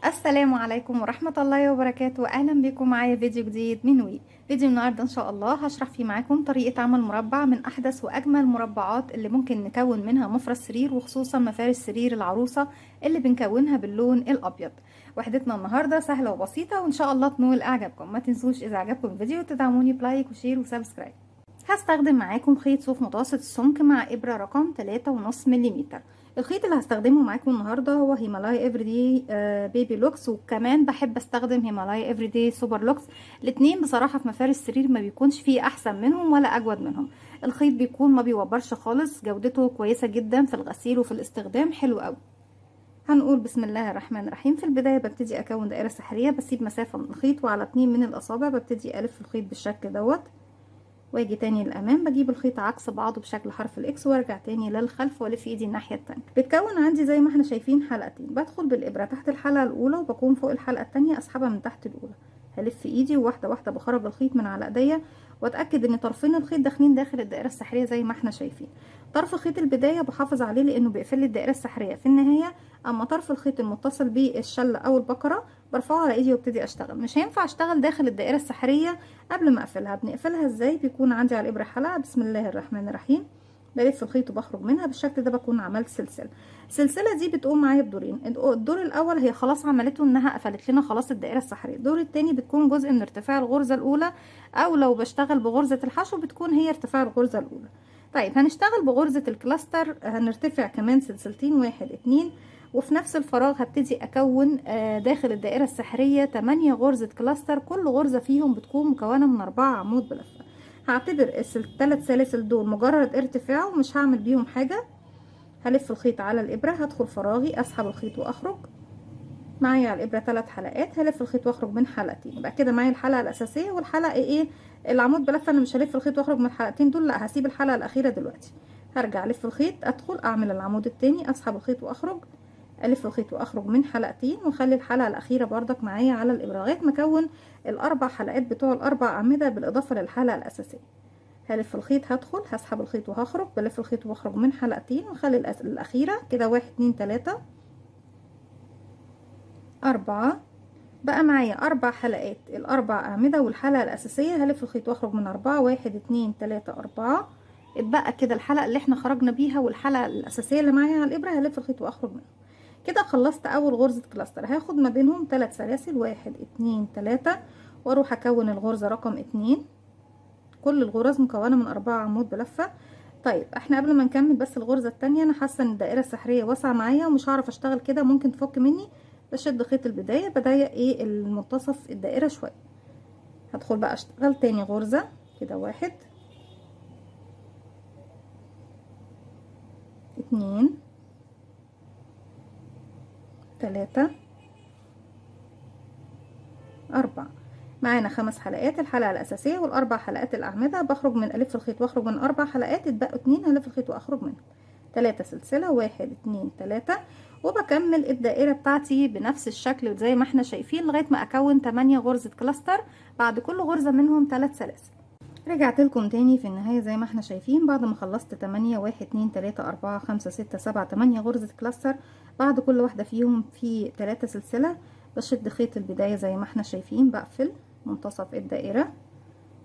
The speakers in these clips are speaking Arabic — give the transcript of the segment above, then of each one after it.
السلام عليكم ورحمة الله وبركاته. أهلا بكم معايا فيديو جديد من وي. فيديو النهاردة إن شاء الله هشرح فيه معاكم طريقة عمل مربع من أحدث وأجمل المربعات اللي ممكن نكون منها مفرش سرير، وخصوصا مفارش سرير العروسة اللي بنكونها باللون الأبيض. وحدتنا النهاردة سهلة وبسيطة وإن شاء الله تنول إعجابكم. ما تنسوش إذا عجبكم الفيديو تدعموني بلايك وشير وسبسكرايب. هستخدم معاكم خيط صوف متوسط السمك مع إبرة رقم 3.5 ملم. الخيط اللي هستخدمه معاكم النهارده هو هيمالايا افريدي بيبي لوكس، وكمان بحب استخدم هيمالايا افريدي سوبر لوكس. الاتنين بصراحه في مفارش السرير ما بيكونش فيه احسن منهم ولا اجود منهم. الخيط بيكون ما بيوبرش خالص، جودته كويسه جدا في الغسيل وفي الاستخدام حلو قوي. هنقول بسم الله الرحمن الرحيم. في البدايه ببتدي اكون دائره سحريه، بسيب مسافه من الخيط وعلى 2 من الاصابع ببتدي الف الخيط بالشكل دوت، واجي تاني للامام بجيب الخيط عكس بعضه بشكل حرف الاكس، وارجع تاني للخلف والف ايدي الناحيه التانية. بتكون عندي زي ما احنا شايفين حلقتين. بدخل بالابره تحت الحلقه الاولى وبكون فوق الحلقه التانية اسحبها من تحت الاولى، هلف ايدي وواحده واحده بخرج الخيط من على ايديا، واتاكد ان طرفين الخيط داخلين داخل الدائره السحريه زي ما احنا شايفين. طرف خيط البدايه بحافظ عليه لانه بيقفل لي الدائره السحريه في النهايه، اما طرف الخيط المتصل بالشله او البقره برفعه على ايدي وابتدي اشتغل. مش هينفع اشتغل داخل الدائره السحريه قبل ما اقفلها. بنقفلها ازاي؟ بيكون عندي على الابره حلقه، بسم الله الرحمن الرحيم، بلف الخيط وبخرج منها بالشكل ده، بكون عملت سلسله. السلسله دي بتقوم معايا بدورين. الدور الاول هي خلاص عملته انها قفلت لنا خلاص الدائره السحريه. الدور الثاني بتكون جزء من ارتفاع الغرزه الاولى، او لو بشتغل بغرزه الحشو بتكون هي ارتفاع الغرزه الاولى. طيب هنشتغل بغرزه الكلاستر، هنرتفع كمان سلسلتين، 1 2، وفي نفس الفراغ هبتدي اكون داخل الدائره السحريه 8 غرزه كلاستر. كل غرزه فيهم بتكون مكونه من 4 عمود بلفه. هعتبر الثلاث سلاسل دول مجرد ارتفاع ومش هعمل بيهم حاجه. هلف الخيط على الابره، هدخل فراغي، اسحب الخيط واخرج. معايا على الابره 3 حلقات، هلف الخيط واخرج من حلقتين. يبقى كده معايا الحلقه الاساسيه والحلقه ايه العمود بلفه. انا مش هلف الخيط واخرج من الحلقتين دول، لا، هسيب الحلقه الاخيره دلوقتي. هرجع الف الخيط، ادخل اعمل العمود التاني، اسحب الخيط واخرج، الف الخيط واخرج من حلقتين، واخلي الحلقه الاخيره بردك معايا على الابره لغايه ما اكون الاربع حلقات بتوع الاربع اعمده بالاضافه للحلقه الاساسيه. هلف الخيط، هدخل، هسحب الخيط وهخرج، بلف الخيط واخرج من حلقتين، واخلي الاخيره كده 1 2 3 4. بقى معايا 4 حلقات، الاربع اعمده والحلقه الاساسيه. هلف الخيط واخرج من 4، 1 2 3 4. اتبقى كده الحلقه اللي احنا خرجنا بيها والحلقه الاساسيه اللي معايا على الابره، هلف الخيط واخرج منها. كده خلصت اول غرزة كلاستر. هاخد ما بينهم 3 سلاسل، 1 2 3، واروح اكون الغرزة رقم 2. كل الغرز مكونة من 4 عمود بلفة. طيب احنا قبل ما نكمل بس الغرزة التانية، انا حاسة ان الدائرة السحرية واسعة معايا ومش هعرف اشتغل كده، ممكن تفك مني. بشد خيط البداية، بضيق ايه المنتصف الدائرة شوية. هدخل بقى اشتغل تاني غرزة كده، 1 2 3 4. معانا 5 حلقات، الحلقه الاساسيه والاربع حلقات الاعمده. بخرج من الف الخيط واخرج من 4 حلقات، اتبقوا 2 هلف الخيط واخرج منهم. 3 سلسله، 1 2 3، وبكمل الدائره بتاعتي بنفس الشكل زي ما احنا شايفين لغايه ما اكون 8 غرزه كلاستر. بعد كل غرزه منهم 3 سلاسل. رجعت لكم تاني في النهايه زي ما احنا شايفين بعد ما خلصت 8، 1 2 3 4 5 6 7 8 غرزه كلاستر. بعد كل واحده فيهم في 3 سلسله. بشد خيط البدايه زي ما احنا شايفين، بقفل منتصف الدائره،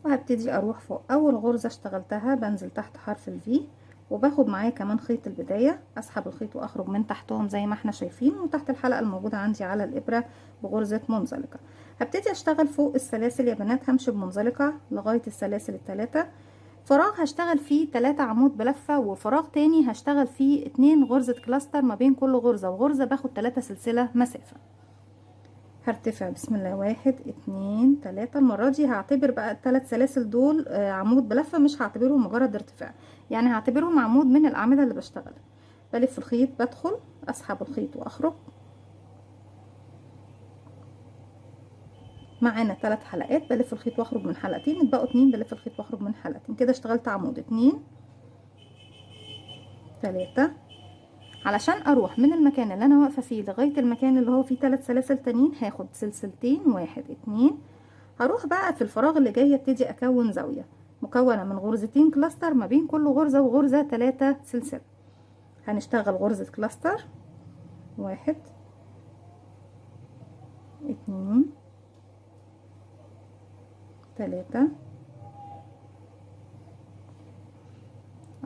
وهبتدي اروح فوق اول غرزه اشتغلتها، بنزل تحت حرف الفي، وباخد معايا كمان خيط البدايه، اسحب الخيط واخرج من تحتهم زي ما احنا شايفين، وتحت الحلقه الموجوده عندي على الابره بغرزه منزلقه. هبتدي اشتغل فوق السلاسل يا بنات، همشي بمنزلقه لغايه السلاسل الثلاثه. فراغ هشتغل فيه 3 عمود بلفه، وفراغ تاني هشتغل فيه 2 غرزه كلاستر. ما بين كل غرزه وغرزه باخد 3 سلسله مسافه. هرتفع بسم الله، 1 2 3. المرة دي هعتبر بقى ال3 سلاسل دول عمود بلفة، مش هعتبرهم مجرد ارتفاع، يعني هعتبرهم عمود من الأعمدة اللي بشتغل. بلف الخيط، بدخل، أسحب الخيط وأخرج. معانا 3 حلقات، بلف الخيط وأخرج من حلقتين، اتبقوا 2 بلف الخيط وأخرج من حلقتين. كده اشتغلت عمود 2 3. علشان اروح من المكان اللي انا واقفه فيه لغايه المكان اللي هو فيه 3 سلاسل تانيين، هاخد سلسلتين، 1 2. هروح بقى في الفراغ اللي جاي ابتدي اكون زاويه مكونه من غرزتين كلاستر، ما بين كل غرزه وغرزه 3 سلسله. هنشتغل غرزه كلاستر، 1 2 3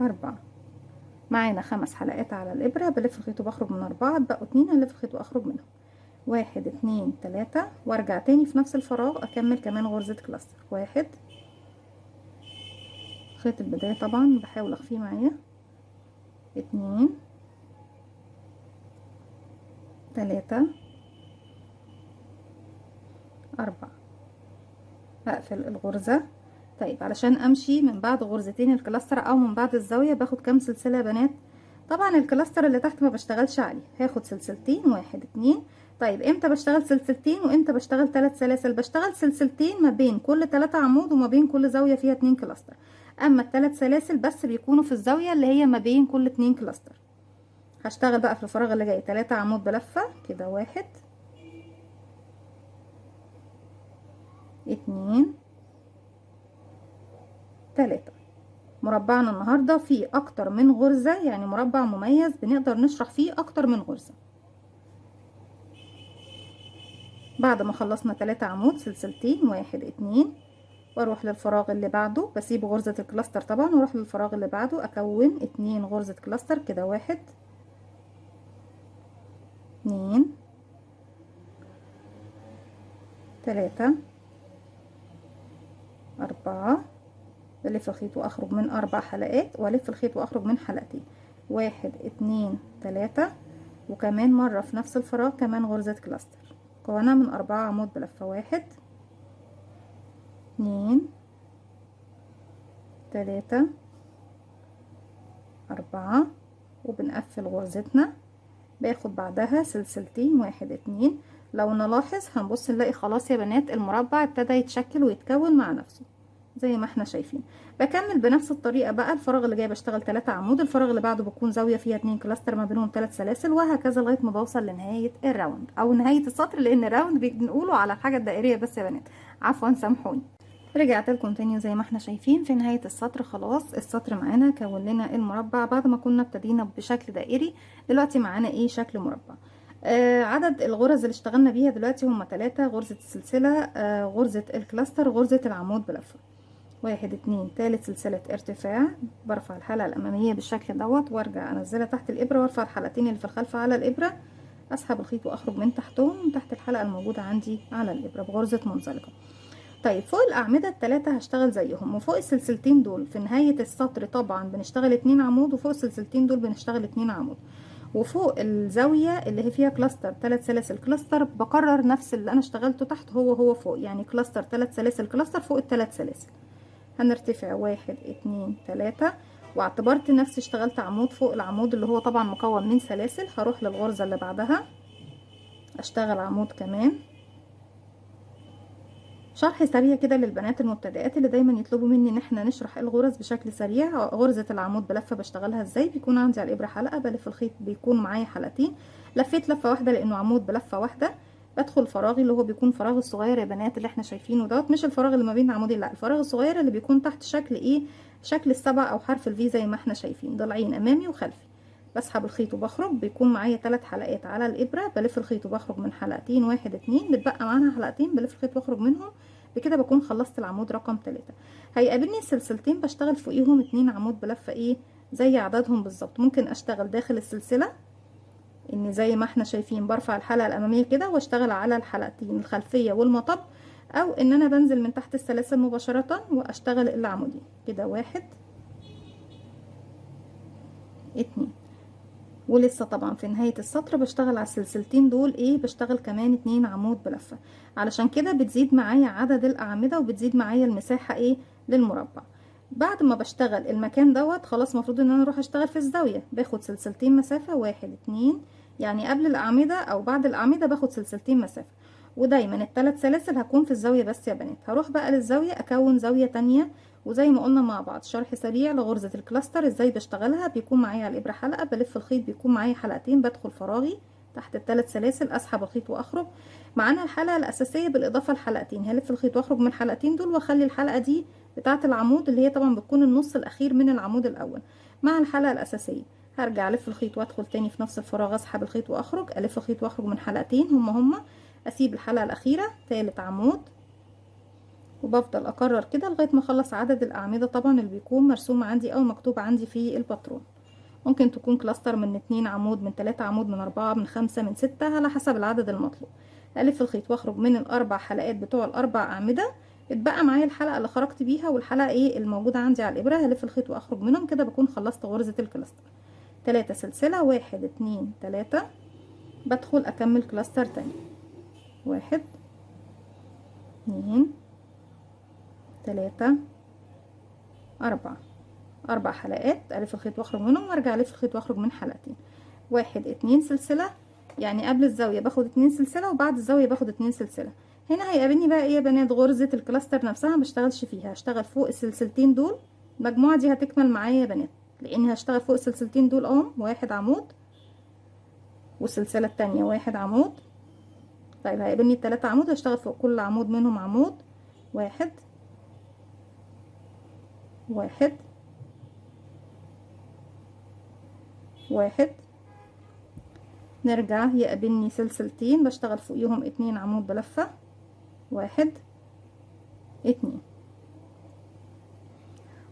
4. معانا 5 حلقات على الابره، بلف الخيط وبخرج من 4، بقوا 2 هنلف الخيط واخرج منهم 1 2 3 وارجع تاني في نفس الفراغ اكمل كمان غرزه كلاستر. 1 خيط البدايه طبعا بحاول اخفيه معايا، 2 3 4 هقفل الغرزه. طيب علشان امشي من بعد غرزتين الكلاستر او من بعد الزاويه باخد كام سلسله يا بنات؟ طبعا الكلاستر اللي تحت ما بشتغلش عليه، هاخد سلسلتين 1 2. طيب امتى بشتغل سلسلتين وامتى بشتغل 3 سلاسل؟ بشتغل سلسلتين ما بين كل 3 عمود وما بين كل زاويه فيها 2 كلاستر، اما ال3 سلاسل بس بيكونوا في الزاويه اللي هي ما بين كل 2 كلاستر. هشتغل بقى في الفراغ اللي جاي 3 عمود بلفه كده، 1 2 3. مربعنا النهاردة فيه اكتر من غرزة، يعني مربع مميز بنقدر نشرح فيه اكتر من غرزة. بعد ما خلصنا 3 عمود سلسلتين 1 2 واروح للفراغ اللي بعده، بسيب غرزة الكلاستر طبعا واروح للفراغ اللي بعده اكون 2 غرزة كلاستر كده، 1 2 3 4. بلف الخيط واخرج من 4 حلقات والف الخيط واخرج من حلقتين، 1 2 3 وكمان مرة في نفس الفراغ كمان غرزة كلاستر مكونة من 4 عمود بلفة، 1 2 3 4 وبنقفل غرزتنا. باخد بعدها سلسلتين 1 2. لو نلاحظ هنبص نلاقي خلاص يا بنات المربع ابتدى يتشكل ويتكون مع نفسه زي ما احنا شايفين. بكمل بنفس الطريقه بقى، الفراغ اللي جاي بشتغل 3 عمود، الفراغ اللي بعده بكون زاويه فيها 2 كلاستر ما بينهم 3 سلاسل، وهكذا لغايه ما بوصل لنهايه الراوند او نهايه السطر، لان الراوند بنقوله على الحاجه الدائريه بس يا بنات، عفوا سامحوني. رجعت لكم تاني زي ما احنا شايفين في نهايه السطر. خلاص السطر معانا كون لنا المربع بعد ما كنا ابتدينا بشكل دائري، دلوقتي معانا ايه؟ شكل مربع. عدد الغرز اللي اشتغلنا بيها دلوقتي هم 3: غرزه السلسله، غرزه الكلاستر، غرزه العمود بلفه. 1 2 تالت سلسلة ارتفاع، برفع الحلقة الأمامية بالشكل دوت وارجع انزلها تحت الإبرة وارفع الحلقتين اللي في الخلف على الإبرة، اسحب الخيط واخرج من تحتهم تحت الحلقة الموجودة عندي على الإبرة بغرزة منزلقة. طيب فوق الأعمدة التلاتة هشتغل زيهم، وفوق السلسلتين دول في نهاية السطر طبعا بنشتغل 2 عمود، وفوق السلسلتين دول بنشتغل 2 عمود، وفوق الزاوية اللي هي فيها كلاستر 3 سلاسل كلاستر بكرر نفس اللي انا اشتغلته تحت هو فوق، يعني كلاستر 3 سلاسل كلاستر فوق ال3 سلاسل. هنرتفع 1 2 3 واعتبرت نفسي اشتغلت عمود فوق العمود اللي هو طبعا مكون من سلاسل، هروح للغرزة اللي بعدها اشتغل عمود كمان. شرح سريع كده للبنات المبتدئات اللي دايما يطلبوا مني ان احنا نشرح الغرز بشكل سريع. غرزة العمود بلفة بشتغلها ازاي؟ بيكون عندي على الابرة حلقة، بلف الخيط بيكون معايا حلقتين، لفيت لفة واحدة لانه عمود بلفة واحدة، بدخل فراغي اللي هو بيكون فراغ الصغير يا بنات اللي احنا شايفينه دوت، مش الفراغ اللي ما بين عمودين، لا الفراغ الصغير اللي بيكون تحت شكل ايه؟ شكل السبع او حرف الفي زي ما احنا شايفين، ضلعين امامي وخلفي. بسحب الخيط وبخرج، بيكون معايا 3 حلقات على الابرة، بلف الخيط وبخرج من حلقتين 1 2، بتبقى معانا حلقتين بلف الخيط واخرج منهم، بكده بكون خلصت العمود رقم 3. هيقابلني سلسلتين بشتغل فوقيهم 2 عمود بلفة ايه؟ زي عددهم بالظبط. ممكن اشتغل داخل السلسلة ان زي ما احنا شايفين برفع الحلقة الامامية كده واشتغل على الحلقتين الخلفية والمطب، او ان انا بنزل من تحت السلاسل مباشرة واشتغل العمودين كده 1 2. ولسه طبعا في نهاية السطر بشتغل على السلسلتين دول ايه؟ بشتغل كمان 2 عمود بلفة، علشان كده بتزيد معايا عدد الاعمدة وبتزيد معايا المساحة ايه؟ للمربع. بعد ما بشتغل المكان دوت خلاص مفروض ان انا اروح اشتغل في الزاوية، باخد سلسلتين مسافة 1 2، يعني قبل الاعمدة او بعد الاعمدة باخد سلسلتين مسافة، ودايما ال3 سلاسل هكون في الزاوية بس يا بنات. هروح بقى للزاوية اكون زاوية تانية، وزي ما قلنا مع بعض شرح سريع لغرزة الكلاستر ازاي بشتغلها. بيكون معايا على الابرة حلقة، بلف الخيط بيكون معايا حلقتين، بدخل فراغي تحت ال3 سلاسل، اسحب الخيط واخرج. معانا الحلقة الاساسية بالاضافة لحلقتين، هلف الخيط واخرج من الحلقتين دول واخلي الحلقة دي بتاعة العمود اللي هي طبعا بتكون النص الاخير من العمود الاول مع الحلقة الاساسية. هرجع الف الخيط وادخل تاني في نفس الفراغ، اسحب الخيط واخرج، الف الخيط واخرج من حلقتين هما اسيب الحلقة الاخيرة تالت عمود، وبفضل اكرر كده لغاية ما اخلص عدد الاعمدة طبعا اللي بيكون مرسوم عندي او مكتوب عندي في الباترون. ممكن تكون كلاستر من 2 عمود، من 3 عمود، من 4، من 5، من 6، على حسب العدد المطلوب. الف الخيط واخرج من الاربع حلقات بتوع الاربع اعمدة. اتبقى معايا الحلقة اللي خرجت بيها والحلقة ايه الموجودة عندي على الابرة، هلف الخيط واخرج منهم كده، بكون خلصت غرزة الكلاستر. 3 سلسلة، 1 2 3، بدخل اكمل كلاستر تاني. 1 2 3 4، 4 حلقات، الف الخيط واخرج منهم وارجع الف الخيط واخرج من حلقتين. 1 2 سلسلة، يعني قبل الزاوية باخد 2 سلسلة وبعد الزاوية باخد 2 سلسلة. هنا هيقابلني بقى ايه يا بنات؟ غرزة الكلاستر نفسها مبشتغلش فيها، هشتغل فوق السلسلتين دول. المجموعة دي هتكمل معايا يا بنات، لاني هشتغل فوق السلسلتين دول اهم، 1 عمود، والسلسلة التانية 1 عمود. طيب هيقابلني 3 عمود، هشتغل فوق كل عمود منهم عمود، 1 1 1. نرجع يقابلني سلسلتين بشتغل فوقيهم 2 عمود بلفة، 1 2.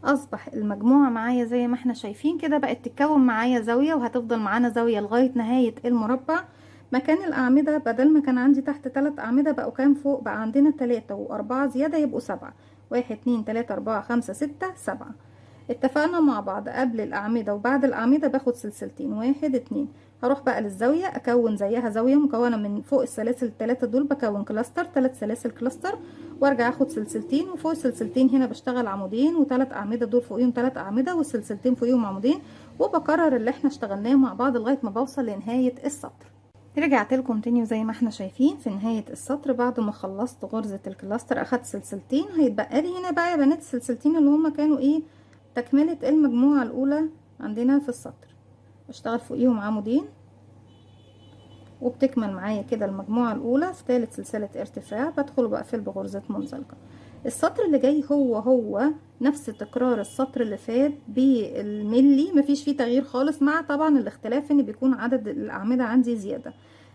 اصبح المجموعة معايا زي ما احنا شايفين كده، بقت تتكون معايا زاوية، وهتفضل معانا زاوية لغاية نهاية المربع. مكان الاعمدة بدل ما كان عندي تحت 3 اعمدة بقوا كام فوق؟ بقى عندنا 3 و4 زيادة يبقوا 7. 1 2 3 4 5 6 7. اتفقنا مع بعض قبل الاعمدة وبعد الاعمدة باخد سلسلتين، 1 2. هروح بقى للزاوية اكون زيها زاوية مكونة من فوق السلاسل الثلاثة دول، بكون كلاستر 3 سلاسل كلاستر، وارجع اخد سلسلتين، وفوق السلسلتين هنا بشتغل عمودين، وثلاث اعمدة دول فوقيهم 3 اعمدة، والسلسلتين فوقيهم عمودين، وبكرر اللي احنا اشتغلناه مع بعض لغاية ما بوصل لنهاية السطر. رجعت لكم تاني، وزي ما احنا شايفين في نهاية السطر بعد ما خلصت غرزة الكلاستر اخدت سلسلتين. هيتبقى لي هنا بقى يا بنات السلسلتين اللي هما كانوا ايه؟ تكملة المجموعة الاولى عندنا في السطر. بشتغل فوقيهم عمودين، وبتكمل معايا كده المجموعة الاولى في ثالث سلسلة ارتفاع، بدخل وبقفل بغرزة منزلقة. السطر اللي جاي هو نفس تكرار السطر اللي فات بالملي، مفيش فيه تغيير خالص، مع طبعا الاختلاف ان بيكون عدد الاعمدة عندي زيادة.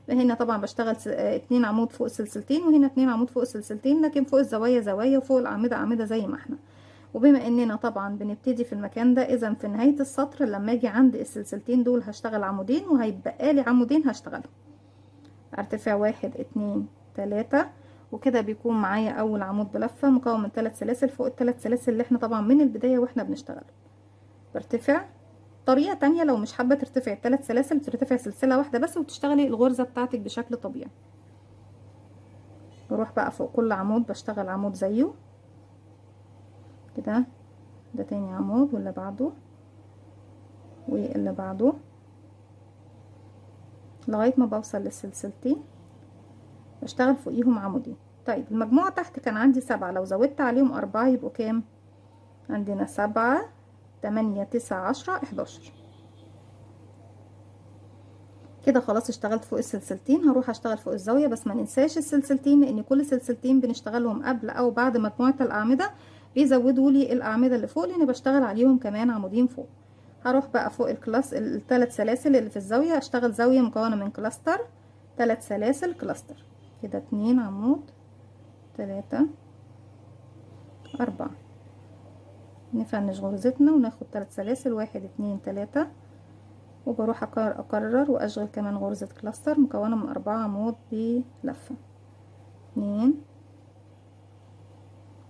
هنا طبعا بشتغل 2 عمود فوق السلسلتين، وهنا 2 عمود فوق السلسلتين، لكن فوق الزوايا زوايا وفوق الاعمدة اعمدة زي ما احنا. وبما اننا طبعا بنبتدي في المكان ده، اذا في نهاية السطر لما اجي عند السلسلتين دول هشتغل عمودين، وهيبقى لي عمودين هشتغلهم. ارتفاع 1 2 3، وكده بيكون معايا اول عمود بلفة مكون من 3 سلاسل فوق ال3 سلاسل اللي احنا طبعا من البداية واحنا بنشتغل. برتفع. طريقة تانية لو مش حابة ترتفع 3 سلاسل، ترتفع سلسلة واحدة بس وتشتغلي الغرزة بتاعتك بشكل طبيعي. بروح بقى فوق كل عمود بشتغل عمود زيه كده، ده تاني عمود واللي بعده واللي بعده لغاية ما بوصل للسلسلتين بشتغل فوقيهم عمودين. طيب المجموعة تحت كان عندي 7، لو زودت عليهم 4 يبقوا كام؟ عندنا 7 8 9 10 11. كده خلاص اشتغلت فوق السلسلتين. هروح اشتغل فوق الزاوية، بس ما ننساش السلسلتين، لان كل سلسلتين بنشتغلهم قبل او بعد مجموعة الاعمدة بيزودوا لي الاعمدة اللي فوق، لان بشتغل عليهم كمان عمودين فوق. هروح بقى فوق الثلاث سلاسل اللي في الزاوية، اشتغل زاوية مكونة من كلاستر 3 سلاسل كلاستر كده، 2 عمود 3 4. نفنش غرزتنا وناخد 3 سلاسل، 1 2 3، وبروح اكرر واشغل كمان غرزة كلاستر مكونة من 4 عمود بلفة. 2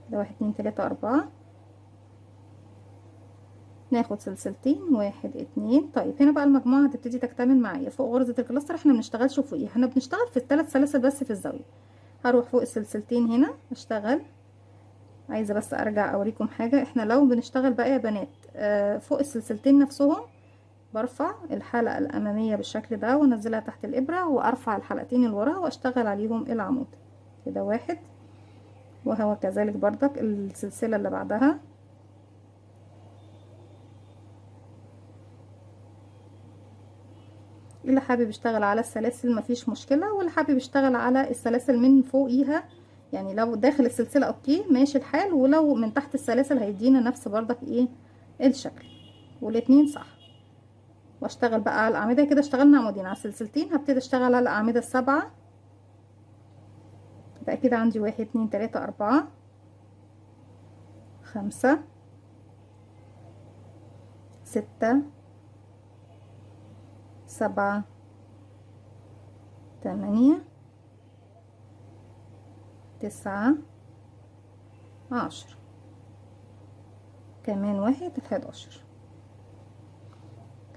ده 1 2 3 4، ناخد سلسلتين 1 2. طيب هنا بقى المجموعة هتبتدي تكتمل معايا. فوق غرزة الكلاستر احنا بنشتغلش فوقيها، احنا بنشتغل في ال3 سلاسل بس في الزاوية. هروح فوق السلسلتين هنا اشتغل. عايزة بس ارجع اوريكم حاجة، احنا لو بنشتغل بقى يا بنات فوق السلسلتين نفسهم، برفع الحلقة الامامية بالشكل ده وانزلها تحت الابرة، وارفع الحلقتين اللي وراها واشتغل عليهم العمود كده 1، وهو كذلك بردك السلسلة اللي بعدها. اللي حابب يشتغل على السلاسل مفيش مشكلة، واللي حابب يشتغل على السلاسل من فوقيها، يعني لو داخل السلسلة اوكي ماشي الحال، ولو من تحت السلاسل هيدينا نفس بردك ايه الشكل، والاتنين صح. واشتغل بقى على الاعمدة. كده اشتغلنا عمودين على السلسلتين، هبتدي اشتغل على الاعمدة ال7 بقى كده عندي 1 2 3 4 5 6 7 8 9 10 كمان 1 11.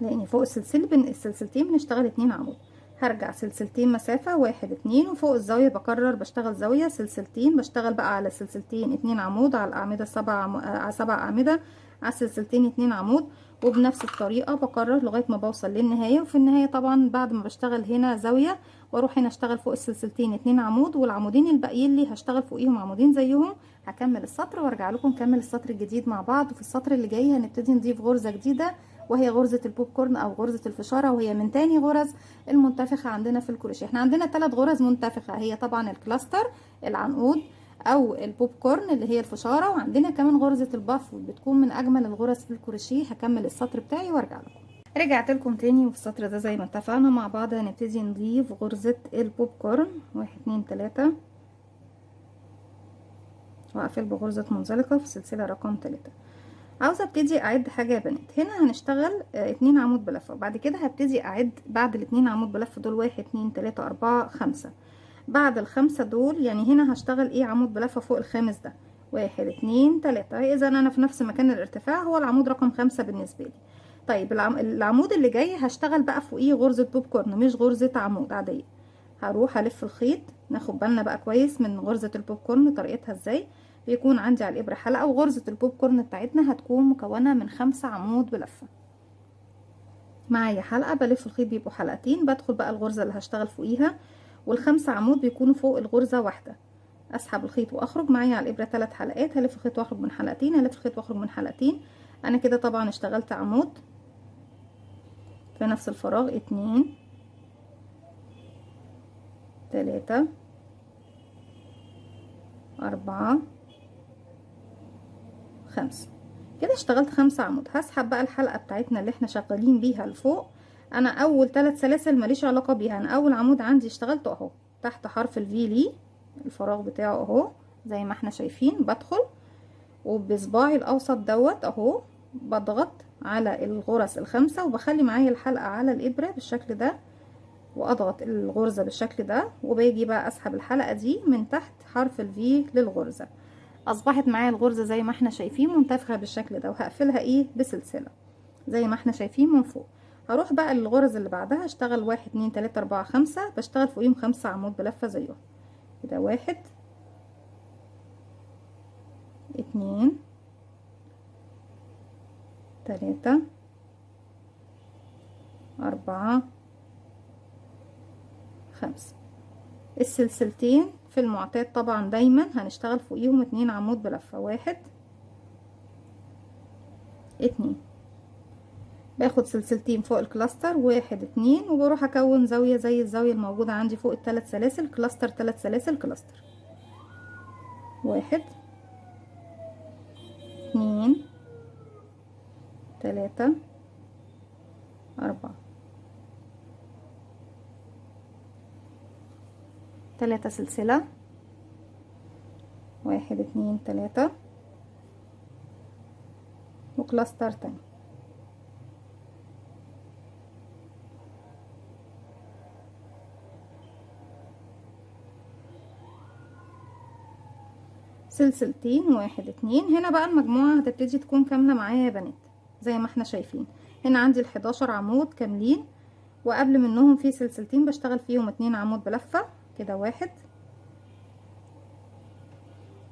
لاني فوق السلسلة بين السلسلتين بنشتغل 2 عمود. هرجع سلسلتين مسافة 1 2 وفوق الزاوية بكرر بشتغل زاوية سلسلتين، بشتغل بقى على سلسلتين 2 عمود على الأعمدة 7 أعمدة على سلسلتين 2 عمود، وبنفس الطريقة بكرر لغاية ما بوصل للنهاية. وفي النهاية طبعا بعد ما بشتغل هنا زاوية واروح هنا اشتغل فوق السلسلتين 2 عمود، والعمودين الباقيين لي هشتغل فوقيهم عمودين زيهم. هكمل السطر وارجع لكم نكمل السطر الجديد مع بعض. وفي السطر اللي جاي هنبتدي نضيف غرزة جديدة، وهي غرزة البوب كورن او غرزة الفشارة، وهي من تاني غرز المنتفخة عندنا في الكروشيه. احنا عندنا 3 غرز منتفخة، هي طبعا الكلاستر، العنقود، او البوب كورن اللي هي الفشارة، وعندنا كمان غرزة الباف بتكون من اجمل الغرز في الكروشيه. هكمل السطر بتاعي وارجع لكم. رجعت لكم تاني، وفي السطر ده زي ما اتفقنا مع بعض هنبتدي نضيف غرزة البوب كورن 1 2 3، واقفل بغرزة منزلقة في سلسلة رقم 3. عاوزه ابتدي اعد حاجه يا بنات. هنا هنشتغل 2 عمود بلفه، وبعد كده هبتدي اعد بعد الاتنين عمود بلفه دول 1 2 3 4 5. بعد ال5 دول يعني هنا هشتغل ايه عمود بلفه فوق الخامس ده 1 2 3. اذا انا في نفس مكان الارتفاع، هو العمود رقم 5 بالنسبه لي. طيب العمود اللي جاي هشتغل بقى فوقيه غرزه بوب كورن، مش غرزه عمود عاديه. هروح الف الخيط، ناخد بالنا بقى كويس من غرزه البوب كورن طريقتها ازاي. بيكون عندي على الابره حلقه، وغرزه البوب كورن بتاعتنا هتكون مكونه من 5 عمود بلفه. معايا حلقه بلف الخيط بيبقوا حلقتين، بدخل بقى الغرزه اللي هشتغل فوقيها، والخمسة عمود بيكونوا فوق الغرزه واحده. اسحب الخيط واخرج. معايا على الابره 3 حلقات، هلف الخيط واخرج من حلقتين، هلف الخيط واخرج من حلقتين. انا كده طبعا اشتغلت عمود في نفس الفراغ 2 3 4 5. كده اشتغلت 5 عمود. هسحب بقى الحلقه بتاعتنا اللي احنا شغالين بيها لفوق. انا اول 3 سلاسل ماليش علاقه بيها، انا اول عمود عندي اشتغلته اهو تحت حرف الفي لي، الفراغ بتاعه اهو زي ما احنا شايفين. بدخل وبصباعي الاوسط دوت اهو بضغط على الغرز ال5، وبخلي معايا الحلقه على الابره بالشكل ده، واضغط الغرزه بالشكل ده، وباجي بقى اسحب الحلقه دي من تحت حرف الفي للغرزه. اصبحت معايا الغرزه زي ما احنا شايفين منتفخه بالشكل ده، وهقفلها ايه بسلسله زي ما احنا شايفين من فوق. هروح بقى للغرز اللي بعدها اشتغل 1 2 3 4 5، بشتغل فوقيهم 5 عمود بلفه زيهم كده. 1 2 3 4 5. السلسلتين في المعتاد طبعا دايما هنشتغل فوقيهم 2 عمود بلفه. 1 2، باخد سلسلتين فوق الكلاستر 1 2، وبروح اكون زاويه زي الزاويه الموجوده عندي فوق ال3 سلاسل كلاستر. 3 سلاسل كلاستر. 1 2 3 4. 3 سلسله 1 2 3 وكلاستر تاني. سلسلتين 1 2. هنا بقى المجموعة هتبتدي تكون كاملة معايا يا بنات زي ما احنا شايفين. هنا عندي ال11 عمود كاملين، وقبل منهم في سلسلتين بشتغل فيهم 2 عمود بلفة كده. 1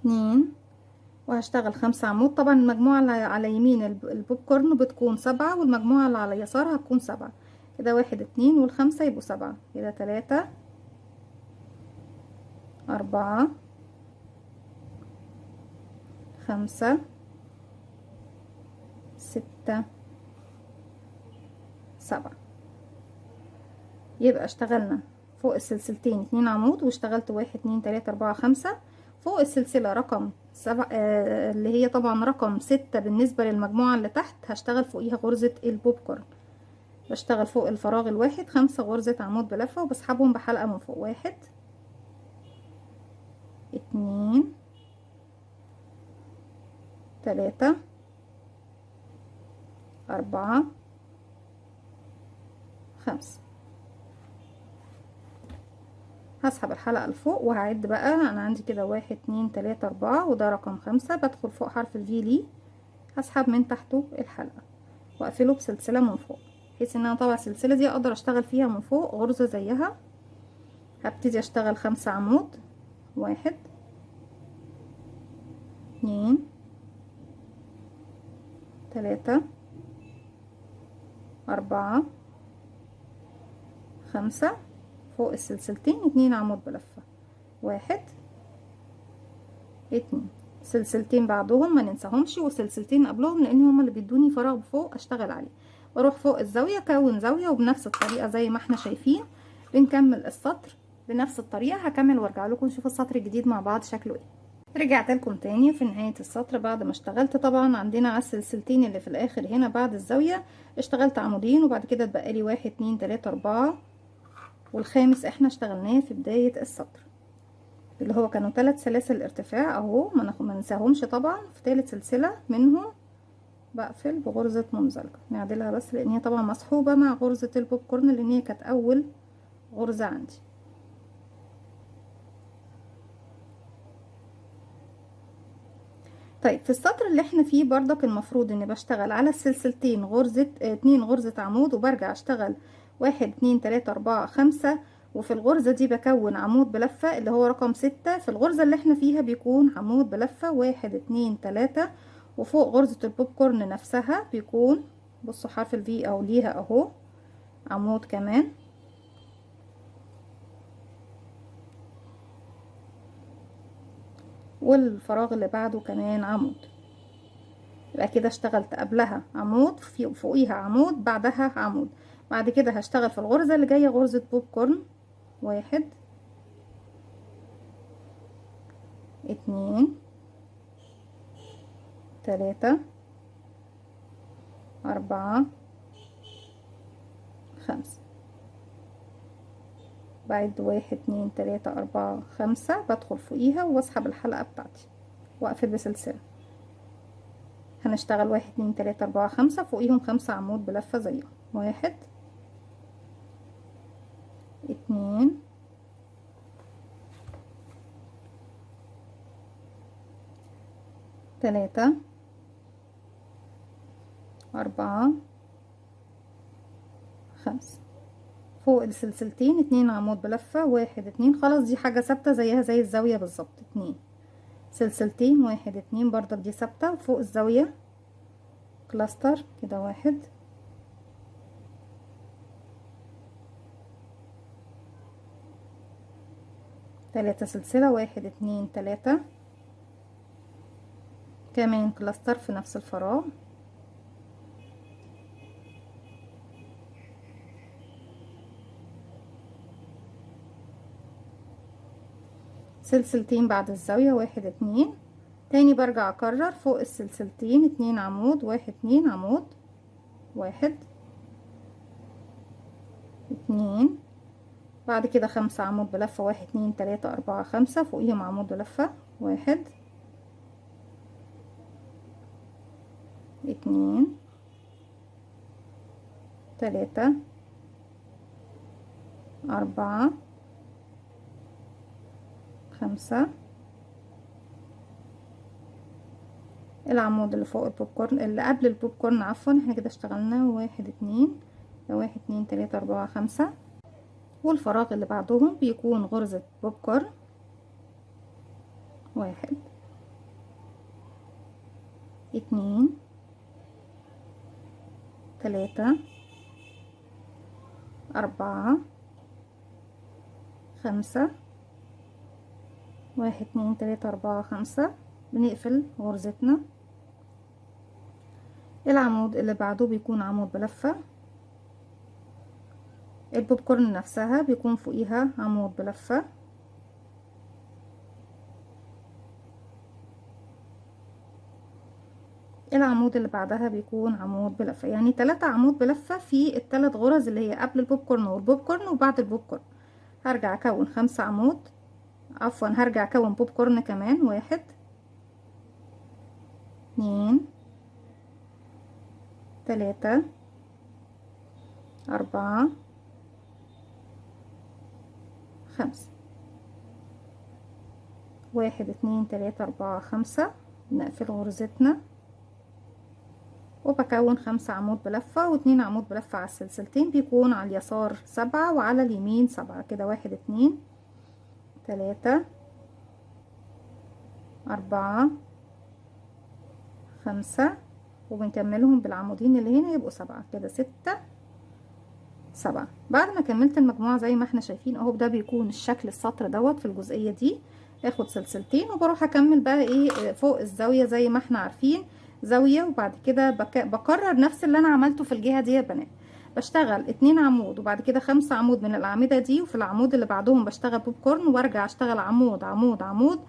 2، وهشتغل 5 عمود. طبعا المجموعة اللي على يمين البوب كورن بتكون 7، والمجموعة اللي على يسار هتكون 7 كده. 1 2 وال5 يبقوا 7 كده. 3 4 5 6 7. يبقى اشتغلنا فوق السلسلتين 2 عمود، واشتغلت 1 2 3 4 5. فوق السلسلة رقم 7 اللي هي طبعا رقم 6 بالنسبة للمجموعة اللي تحت، هشتغل فوقيها غرزة البوب كورن. بشتغل فوق الفراغ الواحد 5 غرزة عمود بلفة، وبسحبهم بحلقة من فوق. 1 2 3 4 5. هسحب الحلقة لفوق وهعد بقى. انا عندي كده 1 2 3 4 وده رقم 5. بدخل فوق حرف الفي ليه، هسحب من تحته الحلقة واقفله بسلسلة من فوق، بحيث ان انا طبعا السلسلة دي اقدر اشتغل فيها من فوق غرزة زيها. هبتدي اشتغل 5 عمود. 1 2 3 4 5. فوق السلسلتين 2 عمود بلفة. 1 2. سلسلتين بعدهم ما ننساهمش، وسلسلتين قبلهم، لان هما اللي بيدوني فراغ فوق اشتغل عليه. واروح فوق الزاوية اكون زاوية، وبنفس الطريقة زي ما احنا شايفين بنكمل السطر بنفس الطريقة. هكمل وارجع لكم نشوف السطر الجديد مع بعض شكله ايه. رجعت لكم تاني في نهاية السطر بعد ما اشتغلت. طبعا عندنا على السلسلتين اللي في الاخر هنا بعد الزاوية اشتغلت عمودين، وبعد كده اتبقى لي 1 2 3 4، والخامس احنا اشتغلناه في بداية السطر، اللي هو كانوا 3 سلاسل ارتفاع اهو. ما ننساهمش طبعا. في ثالث سلسلة منهم بقفل بغرزة منزلقة. نعدلها بس لان هي طبعا مسحوبة مع غرزة البوب كورن، لان هي كانت اول غرزة عندي. طيب في السطر اللي احنا فيه برضك المفروض اني بشتغل على السلسلتين غرزة 2 غرزة عمود، وبرجع اشتغل 1 2 3 4 5، وفي الغرزة دي بكون عمود بلفة اللي هو رقم 6. في الغرزة اللي احنا فيها بيكون عمود بلفة 1 2 3، وفوق غرزة البوب كورن نفسها بيكون، بصوا حرف الفي او ليها اهو، عمود كمان. والفراغ اللي بعده كمان عمود. يبقى كده اشتغلت قبلها عمود، فوقيها عمود، بعدها عمود. بعد كده هشتغل في الغرزة اللي جاية غرزة بوب كورن. 1 2 3 4 5. بعد 1 2 3 4 5 بدخل فوقيها واسحب الحلقة بتاعتي واقفل بسلسلة. هنشتغل 1 2 3 4 5 فوقيهم 5 عمود بلفة زيهم. 1 2 3 4 5. فوق السلسلتين 2 عمود بلفة. 1 2. خلاص دي حاجة ثابتة زيها زي الزاوية بالظبط. 2 سلسلتين. 1 2 برضك دي ثابتة. وفوق الزاوية كلاستر كده. 1 3 سلسلة. 1 2 3 كمان كلاستر في نفس الفراغ. سلسلتين بعد الزاوية. 1 2. تاني برجع اكرر فوق السلسلتين 2 عمود. 1 2 عمود. 1 2. بعد كده 5 عمود بلفة. 1 2 3 4 5 فوقيهم عمود بلفة. 1 2 3 4 5. العمود اللي فوق البوب كورن اللي قبل البوب كورن عفوا، احنا كده اشتغلنا 1 2 1 2 3 4 5، والفراغ اللي بعدهم بيكون غرزة بوب كورن. 1 2 3 4 5. 1 2 3 4 5. بنقفل غرزتنا. العمود اللي بعده بيكون عمود بلفة. البوب كورن نفسها بيكون فوقيها عمود بلفة. العمود اللي بعدها بيكون عمود بلفة، يعني 3 عمود بلفة في ال3 غرز اللي هي قبل البوب كورن والبوب كورن وبعد البوب كورن. هرجع اكون 5 عمود عفوا هرجع اكون بوب كورن كمان. 1 2 3 4 5. 1 2 3 4 5. نقفل غرزتنا وبكون 5 عمود بلفة و2 عمود بلفة على السلسلتين، بيكون على اليسار 7 وعلى اليمين 7 كده. 1 2 3 4 5 وبنكملهم بالعمودين اللي هنا يبقوا 7 كده. 6 7. بعد ما كملت المجموعة زي ما احنا شايفين اهو، ده بيكون الشكل السطر دوت في الجزئية دي. اخد سلسلتين وبروح اكمل بقى ايه فوق الزاوية زي ما احنا عارفين زاوية، وبعد كده بكرر نفس اللي انا عملته في الجهة دي يا بنات. بشتغل 2 عمود وبعد كده 5 عمود من الاعمدة دي، وفي العمود اللي بعدهم بشتغل بوب كورن وارجع اشتغل عمود عمود عمود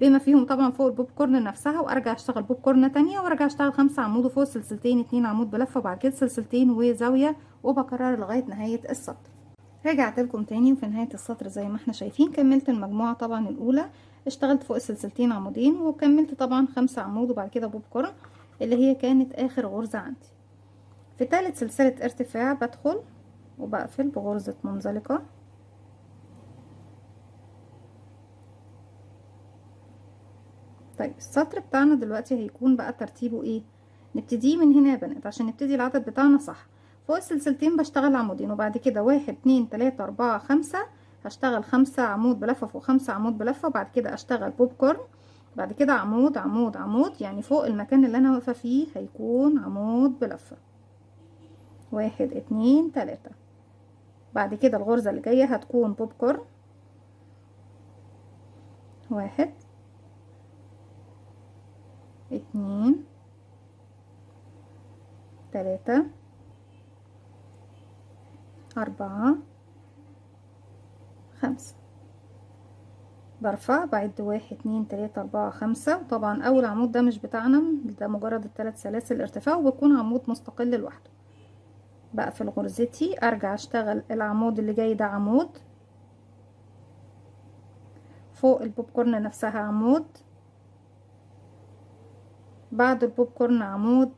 بما فيهم طبعا فوق البوب كورن نفسها، وارجع اشتغل بوب كورن تانية وارجع اشتغل 5 عمود وفوق السلسلتين 2 عمود بلفة وبعد كده سلسلتين وزاوية، وبكرر لغاية نهاية السطر. رجعت لكم تاني وفي نهاية السطر زي ما احنا شايفين كملت المجموعة طبعا الاولى، اشتغلت فوق السلسلتين عمودين وكملت طبعا 5 عمود وبعد كده بوب كورن اللي هي كانت اخر غرزة عندي. في ثالث سلسلة ارتفاع بدخل وبقفل بغرزة منزلقة. طيب السطر بتاعنا دلوقتي هيكون بقى ترتيبه ايه؟ نبتديه من هنا يا بنات عشان نبتدي العدد بتاعنا صح. فوق السلسلتين بشتغل عمودين وبعد كده 1 2 3 4 5 هشتغل 5 عمود بلفة فوق 5 عمود بلفة وبعد كده اشتغل بوب كورن، بعد كده عمود عمود عمود، يعني فوق المكان اللي انا واقفة فيه هيكون عمود بلفة. 1 2 3. بعد كده الغرزة اللي جاية هتكون بوب كورن. 1 2 3 4 5. برفع بعد 1 2 3 4 5. وطبعا اول عمود ده مش بتاعنا، ده مجرد الثلاث سلاسل ارتفاع وبيكون عمود مستقل لوحده. بقفل غرزتي ارجع اشتغل العمود اللي جاي ده عمود فوق البوب كورن نفسها عمود، بعد البوب كورن عمود،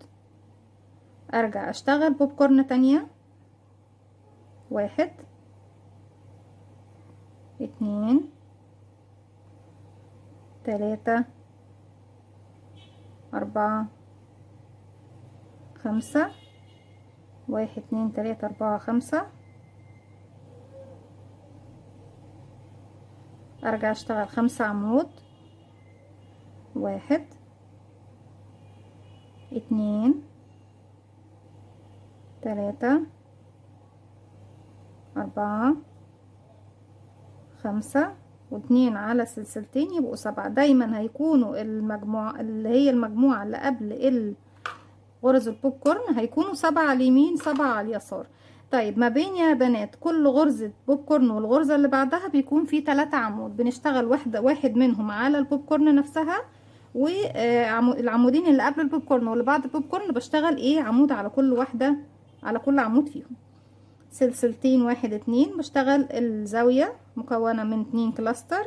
ارجع اشتغل بوب كورن تانية. 1 2 3 4 5. 1 2 3 4 5. ارجع اشتغل 5 عمود. 1 2 3 4 5 و2 على سلسلتين يبقوا 7. دايما هيكونوا المجموعة اللي هي المجموعة اللي قبل غرز البوب كورن هيكونوا 7 على اليمين 7 على اليسار. طيب ما بين يا بنات كل غرزة بوب كورن والغرزة اللي بعدها بيكون في 3 عمود، بنشتغل واحد منهم على البوب كورن نفسها، والعمودين اللي قبل البوب كورن واللي بعد البوب كورن بشتغل ايه عمود على كل واحدة، على كل عمود فيهم. سلسلتين 1 2 بشتغل الزاوية مكونة من 2 كلاستر.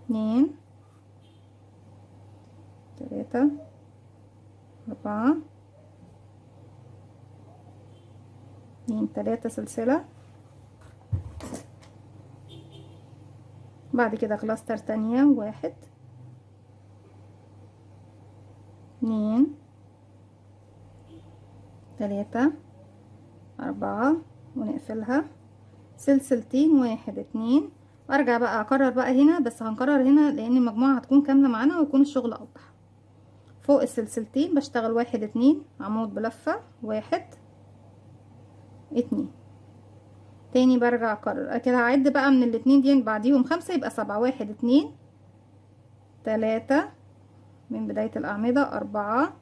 2 3 4 2 3 سلسلة، بعد كده كلاستر تانية 1 2 3 4 ونقفلها. سلسلتين 1 2 وارجع بقى اكرر بقى هنا، بس هنكرر هنا لان المجموعة هتكون كاملة معانا ويكون الشغل اوضح. فوق السلسلتين بشتغل 1 2 عمود بلفة 1 2. تاني برجع اكرر كده، هعد بقى من الاتنين دي بعديهم 5 يبقى 7. 1 2 3 من بداية الأعمدة 4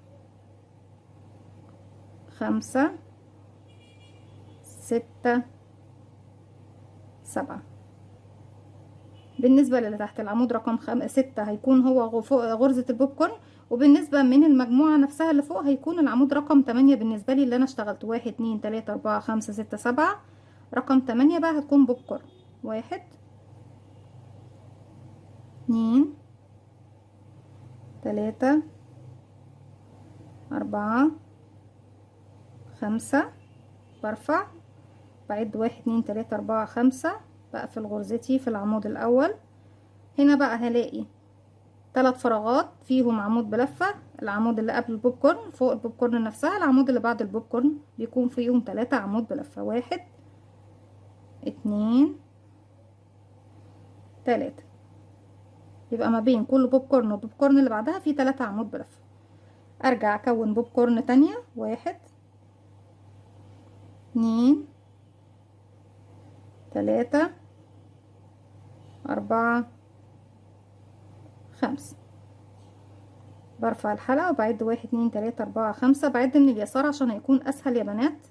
5 6 7. بالنسبة للي تحت العمود رقم 6 هيكون هو فوق غرزة البوب كورن، وبالنسبة من المجموعة نفسها اللي فوق هيكون العمود رقم 8 بالنسبة لي اللي انا اشتغلت 1 2 3 4 5 6 7. رقم 8 بقى هتكون بوب كورن 1 2 3 4 5. برفع بعد 1 2 3 4 5. بقفل غرزتي في العمود الاول. هنا بقى هلاقي 3 فراغات فيهم عمود بلفة. العمود اللي قبل البوب كورن فوق البوب كورن نفسها، العمود اللي بعد البوب كورن بيكون فيهم 3 عمود بلفة. 1 2 3. يبقى ما بين كل بوب كورن وبوب كورن اللي بعدها في 3 عمود بلفة. ارجع اكون بوب كورن تانية. 1 2 3 4 5. برفع الحلقة وبعد 1 2 3 4 5. بعد من اليسار عشان هيكون اسهل يا بنات.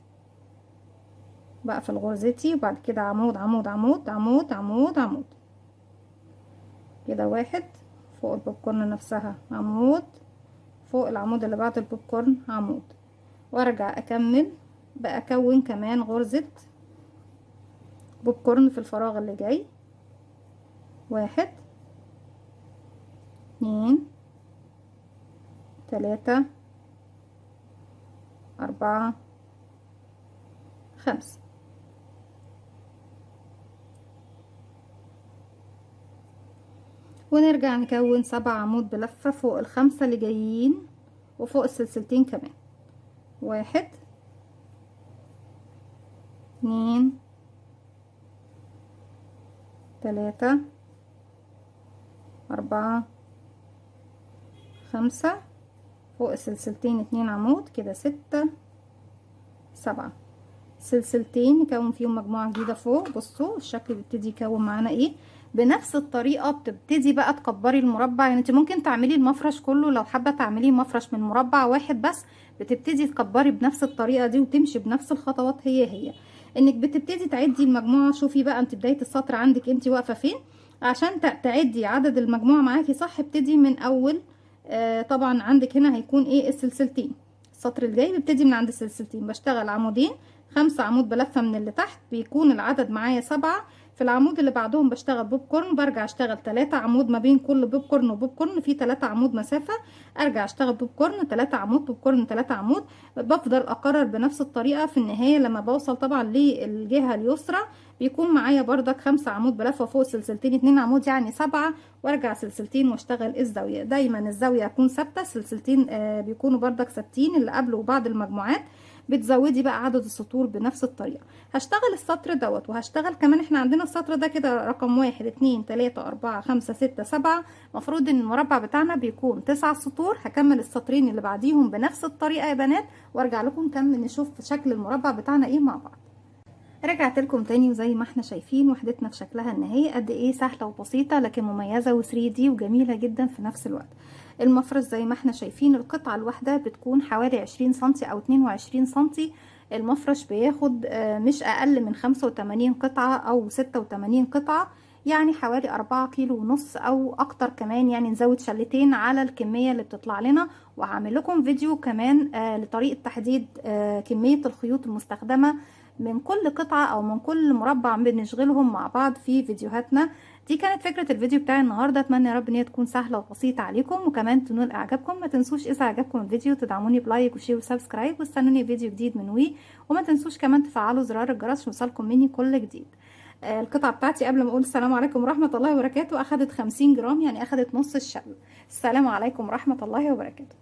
بقفل غرزتي وبعد كده عمود عمود عمود عمود عمود عمود كده. 1 فوق البوب كورن نفسها عمود، فوق العمود اللي بعد البوب كورن عمود، وارجع اكمل باكون كمان غرزة بوب كورن في الفراغ اللي جاي. 1 2 3 4 5. ونرجع نكون 7 عمود بلفة فوق ال5 اللي جايين وفوق السلسلتين كمان. 1 2 3 4 5. فوق السلسلتين 2 عمود كده. 6 7 سلسلتين نكون فيهم مجموعة جديدة فوق. بصوا الشكل بيبتدي يكون معانا ايه. بنفس الطريقة بتبتدي بقى تكبري المربع. يعني انت ممكن تعملي المفرش كله لو حابة تعملي مفرش من مربع واحد بس، بتبتدي تكبري بنفس الطريقة دي وتمشي بنفس الخطوات هي انك بتبتدي تعدي المجموعة. شوفي بقى انت بداية السطر عندك انت واقفة فين عشان تعدي عدد المجموعة معاكي صح. ابتدي من اول طبعا عندك هنا هيكون ايه السلسلتين. السطر الجاي ببتدي من عند السلسلتين، بشتغل عمودين 5 عمود بلفة من اللي تحت، بيكون العدد معايا 7. في العمود اللي بعدهم بشتغل بوب كورن، برجع اشتغل 3 عمود ما بين كل بوب كورن وبوب كورن في 3 عمود مسافة. ارجع اشتغل بوب كورن 3 عمود، بوب كورن 3 عمود. بفضل اكرر بنفس الطريقة. في النهاية لما بوصل طبعا للجهة اليسرى بيكون معايا بردك 5 عمود بلفة فوق سلسلتين 2 عمود يعني 7، وارجع سلسلتين واشتغل الزاوية. دايما الزاوية تكون ثابتة، سلسلتين بيكونوا بردك ثابتين اللي قبل وبعد المجموعات. بتزودي بقى عدد السطور بنفس الطريقة. هشتغل السطر دوت وهشتغل كمان. احنا عندنا السطر ده كده رقم 1 2 3 4 5 6 7. مفروض ان المربع بتاعنا بيكون 9 سطور. هكمل السطرين اللي بعديهم بنفس الطريقة يا بنات وارجع لكم نكمل نشوف شكل المربع بتاعنا ايه مع بعض. رجعت لكم تاني وزي ما احنا شايفين وحدتنا في شكلها النهائي قد ايه سهلة وبسيطة لكن مميزة و3D وجميلة جدا في نفس الوقت. المفرش زي ما احنا شايفين القطعة الواحدة بتكون حوالي 20 سنتي او 22 سنتي. المفرش بياخد مش اقل من 85 قطعة او 86 قطعة، يعني حوالي 4 كيلو ونص او اكتر كمان. يعني نزود شلتين على الكمية اللي بتطلع لنا. وهعمل لكم فيديو كمان لطريقة تحديد كمية الخيوط المستخدمة من كل قطعة او من كل مربع بنشغلهم مع بعض في فيديوهاتنا. دي كانت فكرة الفيديو بتاعي النهاردة. اتمنى يا رب ان هي تكون سهلة وبسيطة عليكم وكمان تنول اعجابكم. ما تنسوش اذا عجبكم الفيديو تدعموني بلايك وشير وسبسكرايب واستنوني فيديو جديد من وي. وما تنسوش كمان تفعلوا زرار الجرس عشان يوصلكم مني كل جديد. القطعة بتاعتي قبل ما اقول السلام عليكم ورحمة الله وبركاته اخدت 50 جرام، يعني اخدت نص الشل. السلام عليكم ورحمة الله وبركاته.